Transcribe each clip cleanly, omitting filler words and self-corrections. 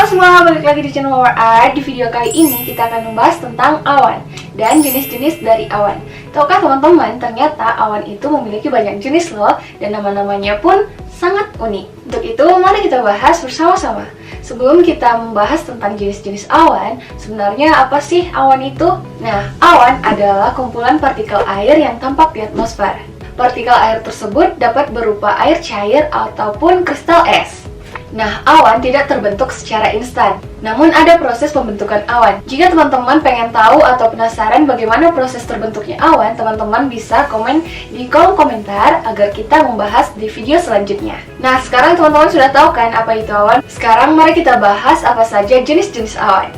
Halo semua, balik lagi di channel Our Art. Di video kali ini kita akan membahas tentang awan dan jenis-jenis dari awan. Tahukah teman-teman, ternyata awan itu memiliki banyak jenis loh, dan nama-namanya pun sangat unik. Untuk itu, mari kita bahas bersama-sama. Sebelum kita membahas tentang jenis-jenis awan, sebenarnya apa sih awan itu? Nah, awan adalah kumpulan partikel air yang tampak di atmosfer. Partikel air tersebut dapat berupa air cair ataupun kristal es. Nah, awan tidak terbentuk secara instan, namun ada proses pembentukan awan. Jika teman-teman pengen tahu atau penasaran bagaimana proses terbentuknya awan, teman-teman bisa komen di kolom komentar agar kita membahas di video selanjutnya. Nah, sekarang teman-teman sudah tahu kan apa itu awan? Sekarang mari kita bahas apa saja jenis-jenis awan.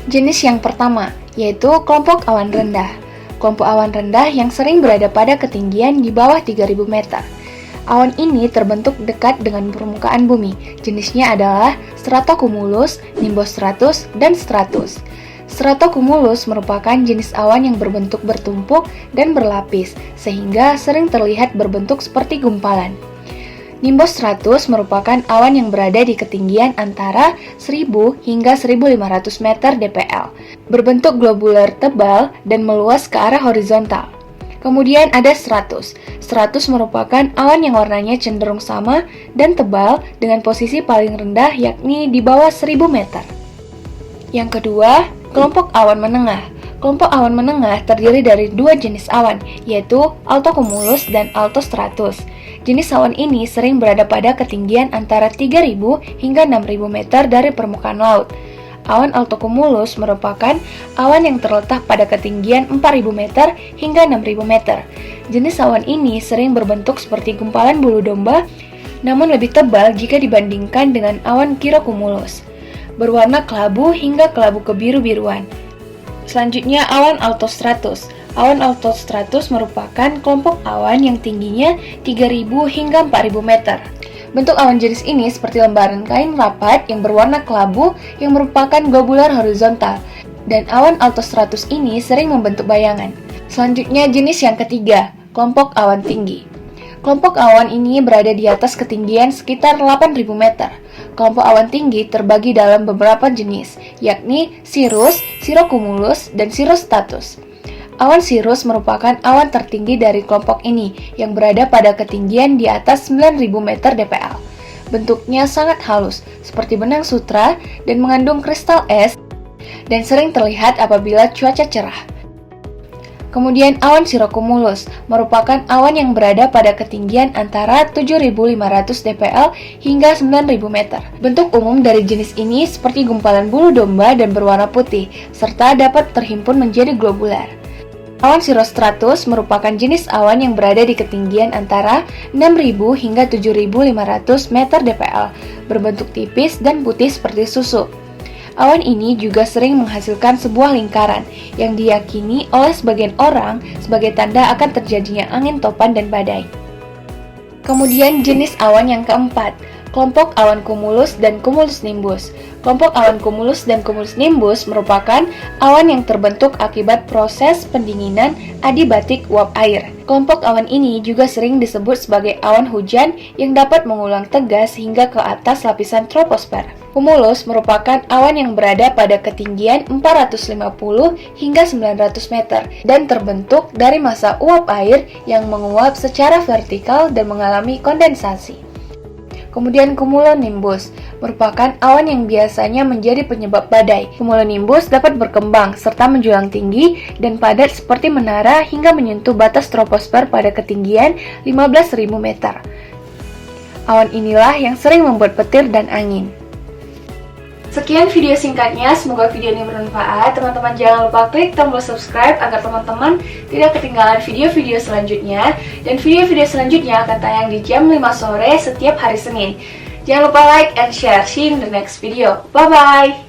Jenis yang pertama, yaitu kelompok awan rendah. Kelompok awan rendah yang sering berada pada ketinggian di bawah 3000 meter. Awan ini terbentuk dekat dengan permukaan bumi. Jenisnya adalah stratocumulus, nimbus stratus, dan stratus. Stratocumulus merupakan jenis awan yang berbentuk bertumpuk dan berlapis, sehingga sering terlihat berbentuk seperti gumpalan. Nimbus stratus merupakan awan yang berada di ketinggian antara 1000 hingga 1500 meter dpl, berbentuk globuler tebal dan meluas ke arah horizontal. Kemudian ada stratus. Stratus merupakan awan yang warnanya cenderung sama dan tebal dengan posisi paling rendah yakni di bawah 1000 meter. Yang kedua, kelompok awan menengah. Kelompok awan menengah terdiri dari dua jenis awan, yaitu altocumulus dan altostratus. Jenis awan ini sering berada pada ketinggian antara 3000 hingga 6000 meter dari permukaan laut. Awan altocumulus merupakan awan yang terletak pada ketinggian 4000 meter hingga 6000 meter. Jenis awan ini sering berbentuk seperti gumpalan bulu domba, namun lebih tebal jika dibandingkan dengan awan cirrocumulus, berwarna kelabu hingga kelabu kebiru-biruan. Selanjutnya, awan altostratus. Awan altostratus merupakan kelompok awan yang tingginya 3000 hingga 4000 meter. Bentuk awan jenis ini seperti lembaran kain rapat yang berwarna kelabu yang merupakan globular horizontal, dan awan altostratus ini sering membentuk bayangan. Selanjutnya, jenis yang ketiga, kelompok awan tinggi. Kelompok awan ini berada di atas ketinggian sekitar 8000 meter. Kelompok awan tinggi terbagi dalam beberapa jenis, yakni cirrus, cirrocumulus, dan cirrostratus. Awan cirrus merupakan awan tertinggi dari kelompok ini yang berada pada ketinggian di atas 9000 meter dpl. Bentuknya sangat halus, seperti benang sutra dan mengandung kristal es dan sering terlihat apabila cuaca cerah. Kemudian awan cirrocumulus merupakan awan yang berada pada ketinggian antara 7500 dpl hingga 9000 meter. Bentuk umum dari jenis ini seperti gumpalan bulu domba dan berwarna putih, serta dapat terhimpun menjadi globular. Awan cirrostratus merupakan jenis awan yang berada di ketinggian antara 6000 hingga 7500 meter dpl, berbentuk tipis dan putih seperti susu. Awan ini juga sering menghasilkan sebuah lingkaran yang diyakini oleh sebagian orang sebagai tanda akan terjadinya angin topan dan badai. Kemudian jenis awan yang keempat, kelompok awan cumulus dan cumulus nimbus. Kelompok awan cumulus dan cumulus nimbus merupakan awan yang terbentuk akibat proses pendinginan adiabatik uap air. Kelompok awan ini juga sering disebut sebagai awan hujan yang dapat mengulang tegas hingga ke atas lapisan troposfer. Cumulus merupakan awan yang berada pada ketinggian 450 hingga 900 meter dan terbentuk dari massa uap air yang menguap secara vertikal dan mengalami kondensasi. Kemudian cumulonimbus merupakan awan yang biasanya menjadi penyebab badai. Cumulonimbus dapat berkembang serta menjulang tinggi dan padat seperti menara hingga menyentuh batas troposfer pada ketinggian 15.000 meter. Awan inilah yang sering membuat petir dan angin. Sekian video singkatnya, semoga video ini bermanfaat. Teman-teman jangan lupa klik tombol subscribe agar teman-teman tidak ketinggalan video-video selanjutnya. Dan video-video selanjutnya akan tayang di jam 5 sore setiap hari Senin. Jangan lupa like and share. See you in the next video. Bye-bye!